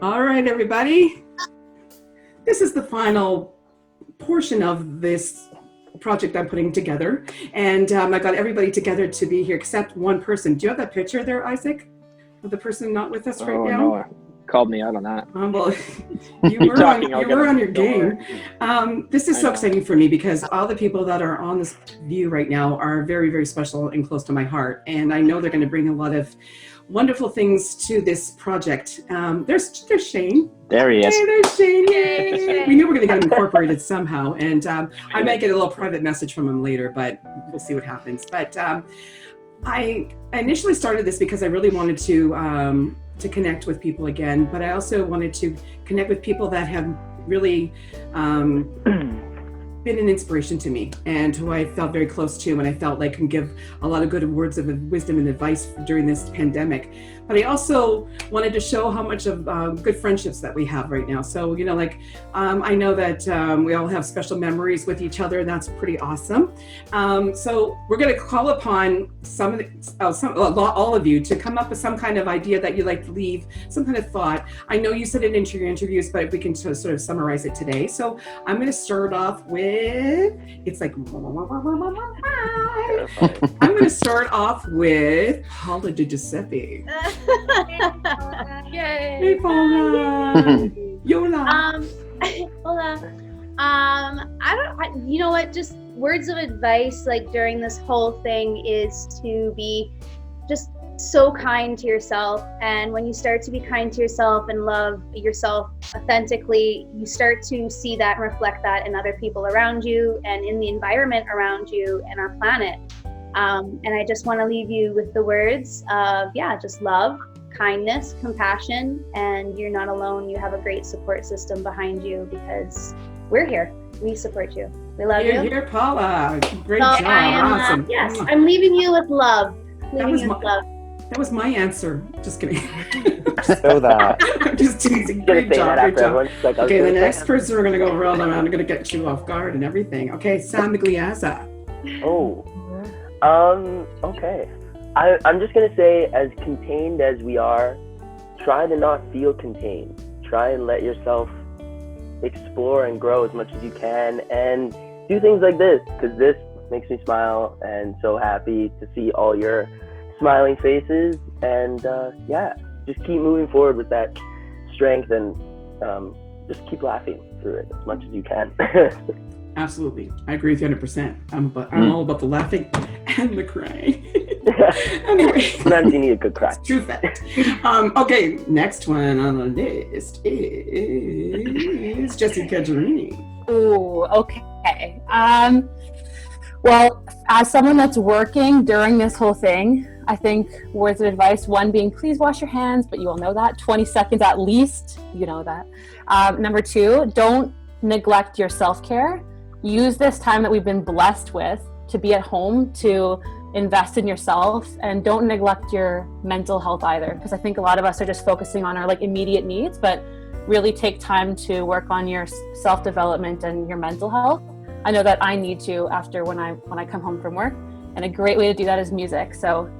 All right, everybody. This is the final portion of this project I'm putting together. And I got everybody together to be here except one person. Do you have that picture there, Isaac? Of the person not with us right now? No. Called me out on that. Well, you were on your game. This is so exciting for me because all the people that are on this view right now are very, very special and close to my heart. And I know they're going to bring a lot of wonderful things to this project. There's Shayne. There he is. Hey, there's Shayne. Yay. We knew we were going to get him incorporated somehow. And I might get a little private message from him later, but we'll see what happens. But I initially started this because I really wanted to connect with people again, but I also wanted to connect with people that have really been an inspiration to me and who I felt very close to, and I felt like can give a lot of good words of wisdom and advice during this pandemic. But I also wanted to show how much of good friendships that we have right now. So, you know, like I know that we all have special memories with each other, and that's pretty awesome. So we're going to call upon all of you to come up with some kind of idea that you'd like to leave, some kind of thought. I know you said it in your interviews, but we can sort of summarize it today. So I'm going to start off with, it's like, I'm going to start off with Paula de Giuseppe. Yay! Hey, Paula. Yola. Hola. You know what? Just words of advice, like during this whole thing, is to be just so kind to yourself. And when you start to be kind to yourself and love yourself authentically, you start to see that and reflect that in other people around you and in the environment around you and our planet. And I just want to leave you with the words of, just love, kindness, compassion, and you're not alone. You have a great support system behind you because we're here. We support you. We love you. You're here, Paula. Great job. Awesome. Yes, I'm leaving you with love. That was my answer. Just kidding. So that. I'm just teasing. Great job. Like, okay, the next person we're going to go around. I'm going to get you off guard and everything. Okay, Sam Migliazza. Oh. Okay. I'm just going to say, as contained as we are, try to not feel contained. Try and let yourself explore and grow as much as you can and do things like this, because this makes me smile and so happy to see all your smiling faces. And just keep moving forward with that strength and just keep laughing through it as much as you can. Absolutely. I agree with you 100%. I'm all about the laughing and the crying. Anyway. Sometimes you need a good cry. True fact. Okay, next one on the list is Jessica Cajarini. Ooh, okay. Well, as someone that's working during this whole thing, I think words of advice, one being, please wash your hands, but you all know that. 20 seconds at least, you know that. Number two, don't neglect your self-care. Use this time that we've been blessed with to be at home, to invest in yourself, and don't neglect your mental health either, because I think a lot of us are just focusing on our immediate needs, but really take time to work on your self-development and your mental health. I know that I need to after when I come home from work, and a great way to do that is music. So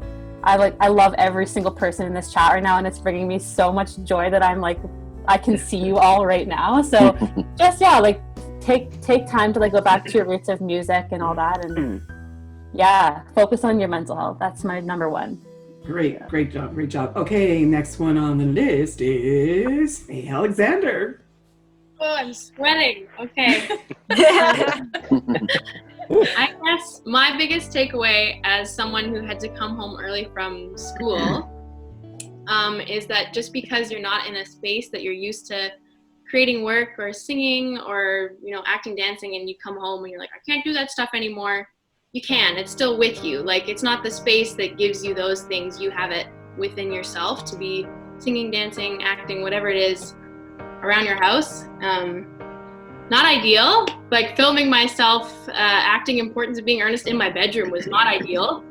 I love every single person in this chat right now, and it's bringing me so much joy that I'm I can see you all right now. So just take time to go back to your roots of music and all that, and focus on your mental health. That's my number one. Great job. Okay, next one on the list is Alexander. Oh, I'm sweating. Okay. I guess my biggest takeaway as someone who had to come home early from school is that just because you're not in a space that you're used to creating work or singing or acting, dancing, and you come home and you're like, I can't do that stuff anymore, you can. It's still with you. It's not the space that gives you those things. You have it within yourself to be singing, dancing, acting, whatever it is around your house. Not ideal. Filming myself acting Importance of Being Earnest in my bedroom was not ideal.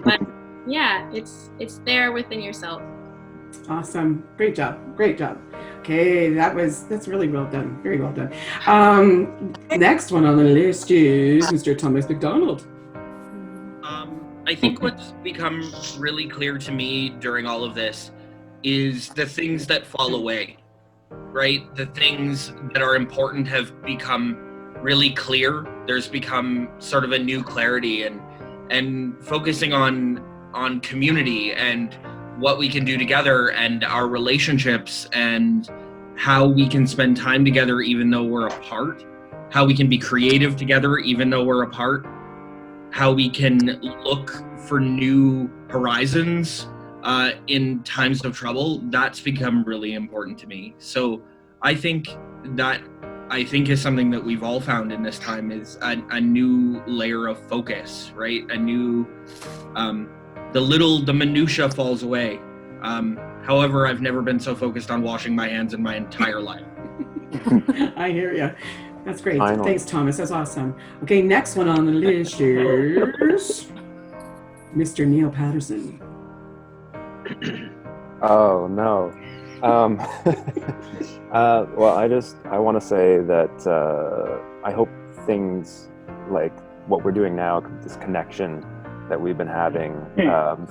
But yeah, it's there within yourself. Awesome. Great job. Okay, that's really well done. Very well done. Next one on the list is Mr. Thomas McDonald. I think what's become really clear to me during all of this is the things that fall away, right? The things that are important have become really clear. There's become sort of a new clarity, and focusing on community and what we can do together and our relationships and how we can spend time together even though we're apart, how we can be creative together even though we're apart, how we can look for new horizons in times of trouble. That's become really important to me. So I think is something that we've all found in this time is a new layer of focus, right? A new, the minutia falls away. However, I've never been so focused on washing my hands in my entire life. I hear you. That's great. Finally. Thanks, Thomas. That's awesome. Okay, next one on the list is Mr. Neil Patterson. Oh no. Well, I want to say that I hope things like what we're doing now, this connection that we've been having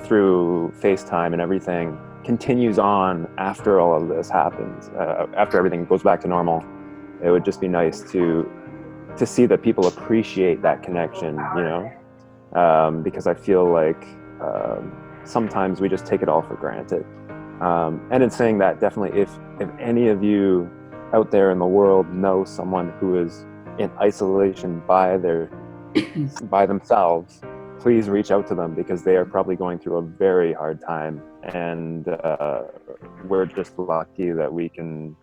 through FaceTime and everything, continues on after all of this happens, after everything goes back to normal. It would just be nice to see that people appreciate that connection, you know, because I feel like sometimes we just take it all for granted. And in saying that, definitely, if any of you out there in the world know someone who is in isolation by themselves, please reach out to them, because they are probably going through a very hard time, and we're just lucky that we can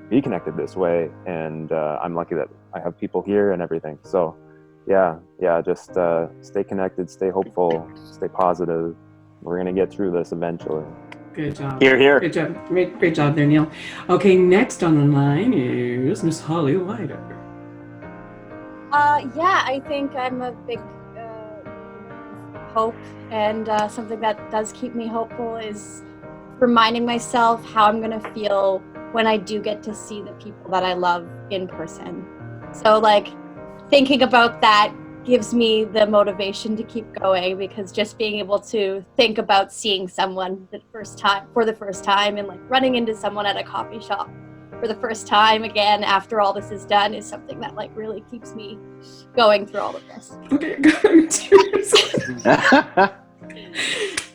be connected this way. And I'm lucky that I have people here and everything. So yeah, just stay connected, stay hopeful, stay positive. We're gonna get through this eventually. Good job. Here, here. Good job. Great job there, Neil. Okay, next on the line is Miss Holly Wider. Yeah, I think I'm a big hope, and something that does keep me hopeful is reminding myself how I'm gonna feel when I do get to see the people that I love in person. So like thinking about that gives me the motivation to keep going, because just being able to think about seeing someone for the first time and like running into someone at a coffee shop for the first time again after all this is done is something that like really keeps me going through all of this. Okay,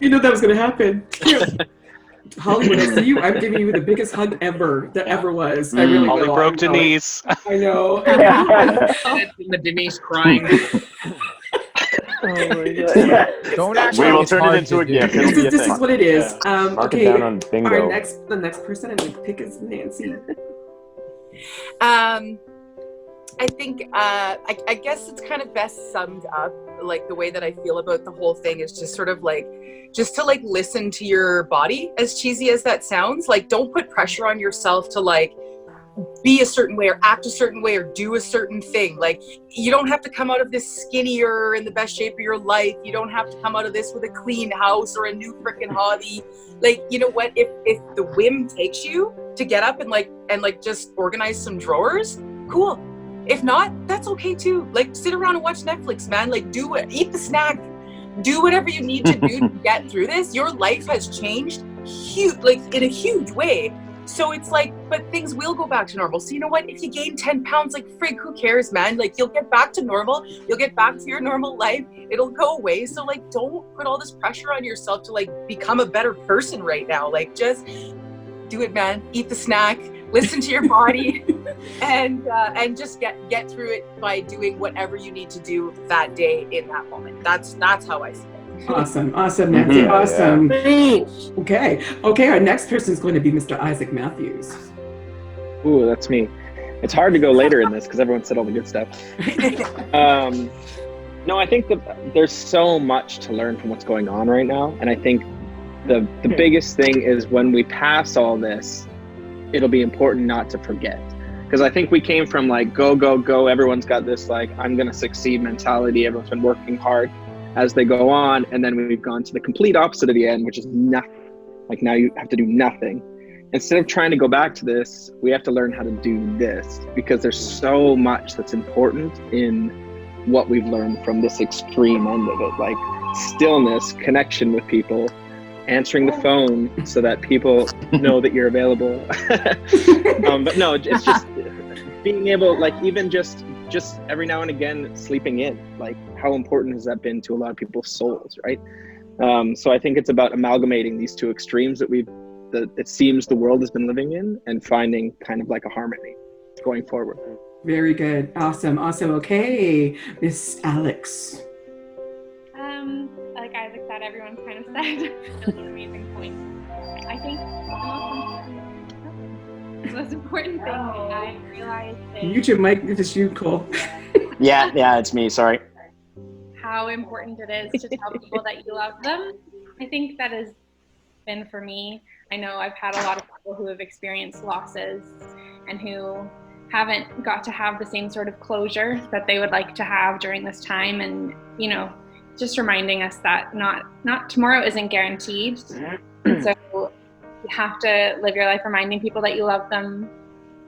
you know that was going to happen. Holly, when I see you, I'm giving you the biggest hug ever that ever was. I really Holly will. broke Denise. I know. The Denise crying. Oh my God. Don't act We like will it's turn it hard into a to gift. do. It'll be a This thing. is what it is. Mark Okay, it down on bingo. the next person I'm going to pick is Nancy. I think, I guess it's kind of best summed up, like the way that I feel about the whole thing is just sort of like, just to like listen to your body, as cheesy as that sounds. Like, don't put pressure on yourself to like be a certain way or act a certain way or do a certain thing. Like, you don't have to come out of this skinnier in the best shape of your life. You don't have to come out of this with a clean house or a new freaking hobby. Like, you know what, if the whim takes you to get up and like just organize some drawers, cool. If not, that's okay too. Like, sit around and watch Netflix, man. Like, eat the snack, do whatever you need to do to get through this. Your life has changed in a huge way. So it's like, but things will go back to normal. So you know what? If you gain 10 pounds, like, frig, who cares, man? Like, you'll get back to normal. You'll get back to your normal life. It'll go away. So like, don't put all this pressure on yourself to like become a better person right now. Like, just do it, man. Eat the snack, listen to your body, and just get through it by doing whatever you need to do that day in that moment. That's how I see it. Awesome, Nancy, Mhm. awesome. Preach. Okay, our next person is going to be Mr. Isaac Matthews. Ooh, that's me. It's hard to go later in this because everyone said all the good stuff. No, I think that there's so much to learn from what's going on right now, and I think the biggest thing is when we pass all this, it'll be important not to forget. Because I think we came from like go, everyone's got this like I'm gonna succeed mentality, everyone's been working hard as they go on, and then we've gone to the complete opposite of the end, which is nothing. Like, now you have to do nothing. Instead of trying to go back to this, we have to learn how to do this, because there's so much that's important in what we've learned from this extreme end of it, like stillness, connection with people, answering the phone so that people know that you're available. But no, it's just being able, like, even just every now and again sleeping in. Like, how important has that been to a lot of people's souls, right? So I think it's about amalgamating these two extremes that it seems the world has been living in, and finding kind of like a harmony going forward. Very good. Awesome. Okay, Miss Alex. Like Isaac said, everyone's kind of said really amazing points. I think the most important thing that I realized is Mute your mic. It's you, Cole. Yeah, it's me. Sorry. how important it is to tell people that you love them. I think that has been for me. I know I've had a lot of people who have experienced losses and who haven't got to have the same sort of closure that they would like to have during this time, and just reminding us that not tomorrow isn't guaranteed. So you have to live your life reminding people that you love them,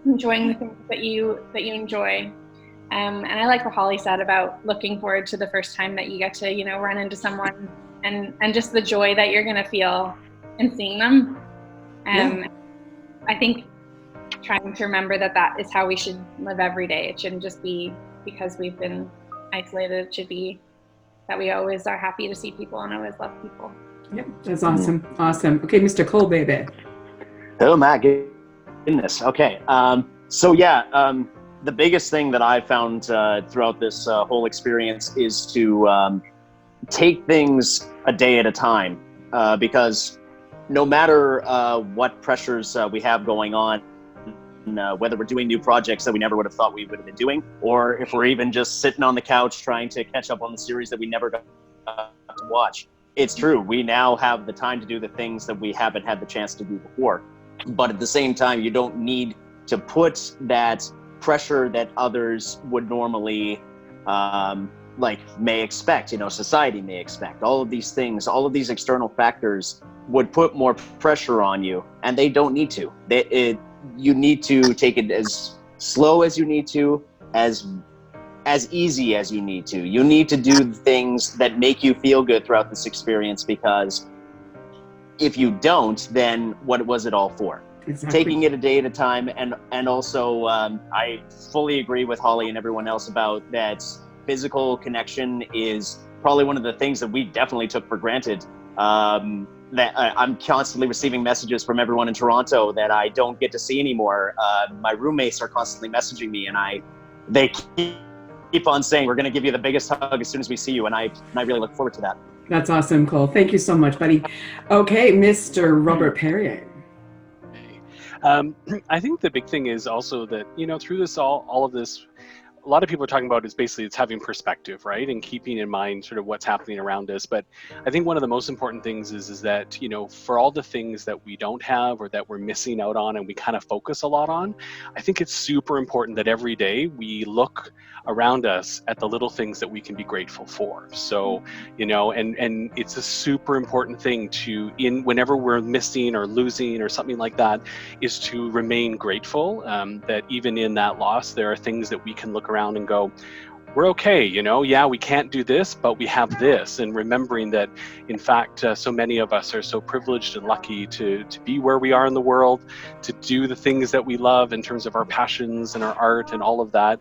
enjoying the things that you enjoy. And I like what Holly said about looking forward to the first time that you get to run into someone, and just the joy that you're going to feel in seeing them. I think trying to remember that is how we should live every day. It shouldn't just be because we've been isolated. It should be that we always are happy to see people and always love people. Yep, that's awesome. Awesome. Okay, Mr. Cole, baby. Oh my goodness. Okay. The biggest thing that I found throughout this whole experience is to take things a day at a time, because no matter what pressures we have going on, whether we're doing new projects that we never would have thought we would have been doing, or if we're even just sitting on the couch trying to catch up on the series that we never got to watch, it's true. We now have the time to do the things that we haven't had the chance to do before. But at the same time, you don't need to put that pressure that others would normally may expect, society may expect. All of these things, all of these external factors would put more pressure on you, and they don't need to. You need to take it as slow as you need to, as easy as you need to. You need to do things that make you feel good throughout this experience, because if you don't, then what was it all for? Exactly. Taking it a day at a time, and also I fully agree with Holly and everyone else about that. Physical connection is probably one of the things that we definitely took for granted. That I'm constantly receiving messages from everyone in Toronto that I don't get to see anymore. My roommates are constantly messaging me, and they keep on saying, we're going to give you the biggest hug as soon as we see you, and I really look forward to that. That's awesome, Cole. Thank you so much, buddy. Okay, Mr. Robert Perrier. I think the big thing is also that, through this, all of this, a lot of people are talking about is basically it's having perspective, right? And keeping in mind sort of what's happening around us. But I think one of the most important things is that, for all the things that we don't have or that we're missing out on and we kind of focus a lot on, I think it's super important that every day we look around us at the little things that we can be grateful for. So, and it's a super important thing whenever we're missing or losing or something like that, is to remain grateful, that even in that loss, there are things that we can look around and go, we're okay, yeah, we can't do this, but we have this. And remembering that, in fact, so many of us are so privileged and lucky to be where we are in the world, to do the things that we love in terms of our passions and our art and all of that.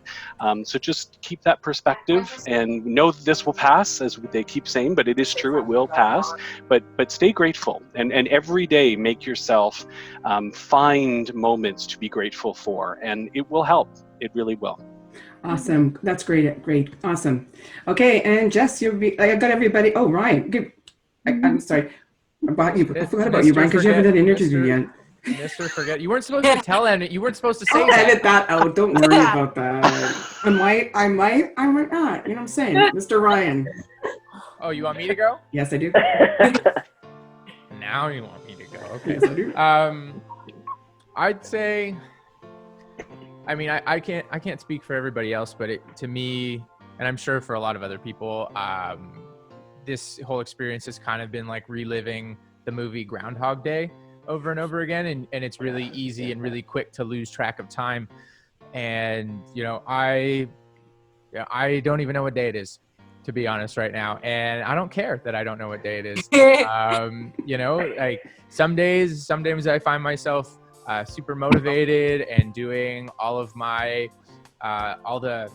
So just keep that perspective and know that this will pass, as they keep saying, but it is true, it will pass. But stay grateful, and every day make yourself find moments to be grateful for, and it will help. It really will. Awesome. That's great. Great. Awesome. Okay. And Jess, I got everybody. Oh, Ryan. I'm sorry. I forgot about you, Ryan, because you haven't done an interview yet. Mr. Forget. You weren't supposed to tell any. You weren't supposed to say I'll edit that out. Don't worry about that. I might not. You know what I'm saying? Mr. Ryan. Oh, you want me to go? Yes, I do. Now you want me to go. Okay. Yes, I do. I'd say, I can't speak for everybody else, but to me, and I'm sure for a lot of other people, this whole experience has kind of been like reliving the movie Groundhog Day over and over again. And it's really easy and really quick to lose track of time. And, I don't even know what day it is. to be honest, right now. And I don't care that I don't know what day it is. You know, like some days I find myself super motivated and doing all of my, all the,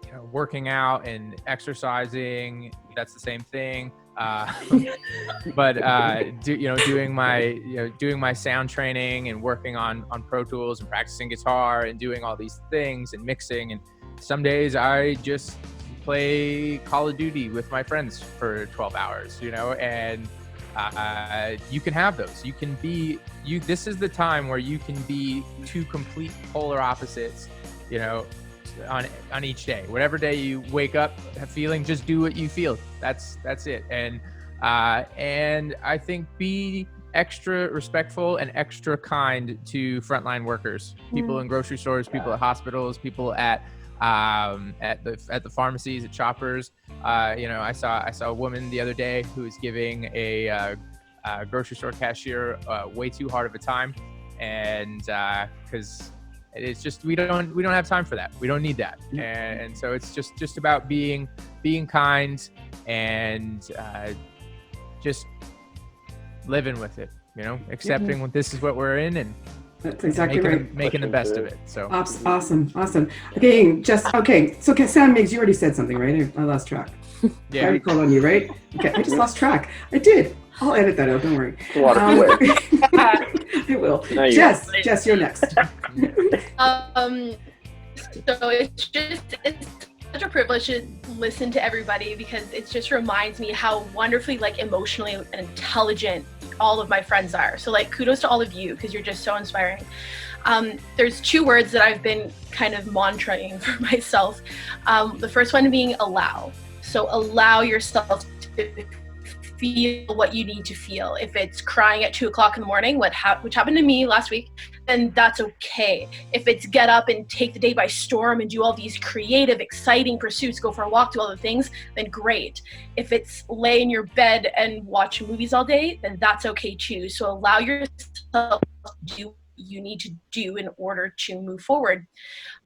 you know, working out and exercising. That's the same thing. But doing my sound training and working on Pro Tools and practicing guitar and doing all these things and mixing. And some days I just play Call of Duty with my friends for 12 hours, you know, and you can have those. You can be this is the time where you can be two complete polar opposites, you know, on each day. Whatever day you wake up feeling, just do what you feel. That's it. And I think be extra respectful and extra kind to frontline workers, people in grocery stores, people at hospitals, people at the pharmacies, at shoppers. You know, I saw a woman the other day who was giving a grocery store cashier way too hard of a time, and because it's just we don't have time for that. We don't need that, and so it's just about being kind and just living with it. You know, accepting what this is what we're in, and that's exactly right. Making the best of it. So awesome. Okay, so Sam Miggs, you already said something, right? I lost track. Yeah. I already called on you, right? Okay, I just lost track. I did. I'll edit that out. Don't worry. I will. Jess, you're next. So it's such a privilege to listen to everybody, because it just reminds me how wonderfully emotionally and intelligent all of my friends are. So kudos to all of you, because you're just so inspiring. There's two words that I've been kind of mantraing for myself. The first one being allow. So allow yourself to feel what you need to feel. If it's crying at 2:00 in the morning, which happened to me last week, then that's okay. If it's get up and take the day by storm and do all these creative, exciting pursuits, go for a walk, do all the things, then great. If it's lay in your bed and watch movies all day, then that's okay too. So allow yourself to do what you need to do in order to move forward.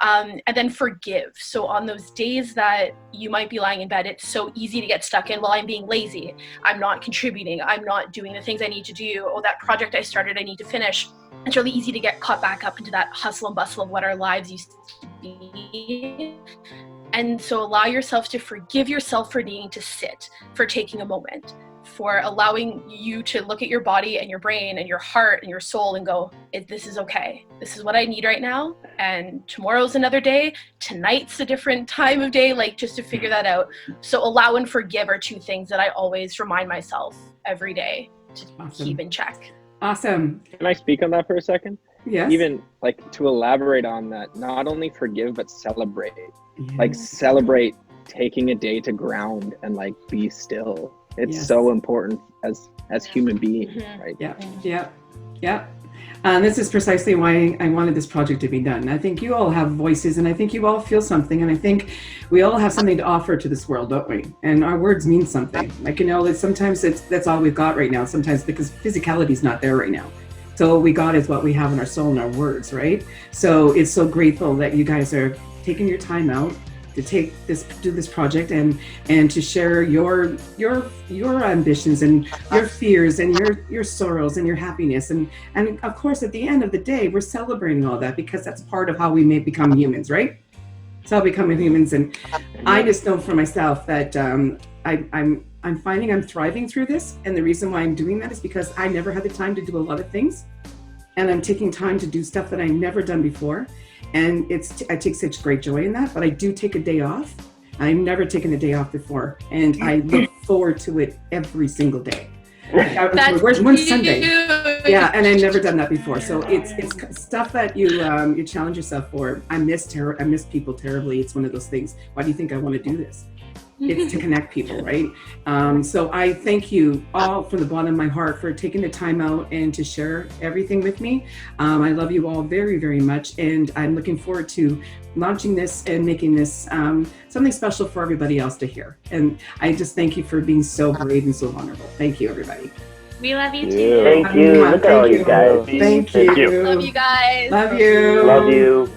And then forgive. So on those days that you might be lying in bed, it's so easy to get stuck in, well, I'm being lazy, I'm not contributing, I'm not doing the things I need to do, oh, that project I started I need to finish. It's really easy to get caught back up into that hustle and bustle of what our lives used to be. And so allow yourself to forgive yourself for needing to sit, for taking a moment, for allowing you to look at your body and your brain and your heart and your soul and go, this is okay. This is what I need right now. And tomorrow's another day. Tonight's a different time of day, just to figure that out. So allow and forgive are two things that I always remind myself every day to keep in check. Awesome. Can I speak on that for a second? Yes. Even to elaborate on that, not only forgive, but celebrate. Celebrate taking a day to ground and be still. It's so important as human beings, right? Yeah. This is precisely why I wanted this project to be done. I think you all have voices, and I think you all feel something, and I think we all have something to offer to this world, don't we? And our words mean something. Sometimes that's all we've got right now, sometimes because physicality is not there right now. So what we got is what we have in our soul and our words, right? So it's so grateful that you guys are taking your time out to do this project and to share your ambitions and your fears and your sorrows and your happiness, and of course at the end of the day we're celebrating all that, because that's part of how we may become humans, right? It's how becoming humans. And I just know for myself that I'm finding I'm thriving through this, and the reason why I'm doing that is because I never had the time to do a lot of things, and I'm taking time to do stuff that I never done before. And I take such great joy in that, but I do take a day off. I've never taken a day off before, and I look forward to it every single day. Where's one Sunday? Yeah, and I've never done that before. So it's stuff that you challenge yourself for. I miss people terribly. It's one of those things. Why do you think I want to do this? It's to connect people, right? So I thank you all from the bottom of my heart for taking the time out and to share everything with me. I love you all very, very much, and I'm looking forward to launching this and making this something special for everybody else to hear. And I just thank you for being so brave and so vulnerable. Thank you, everybody. We love you too. Thank you. Look at all you guys. Thank you. Love you guys. Love you. Love you.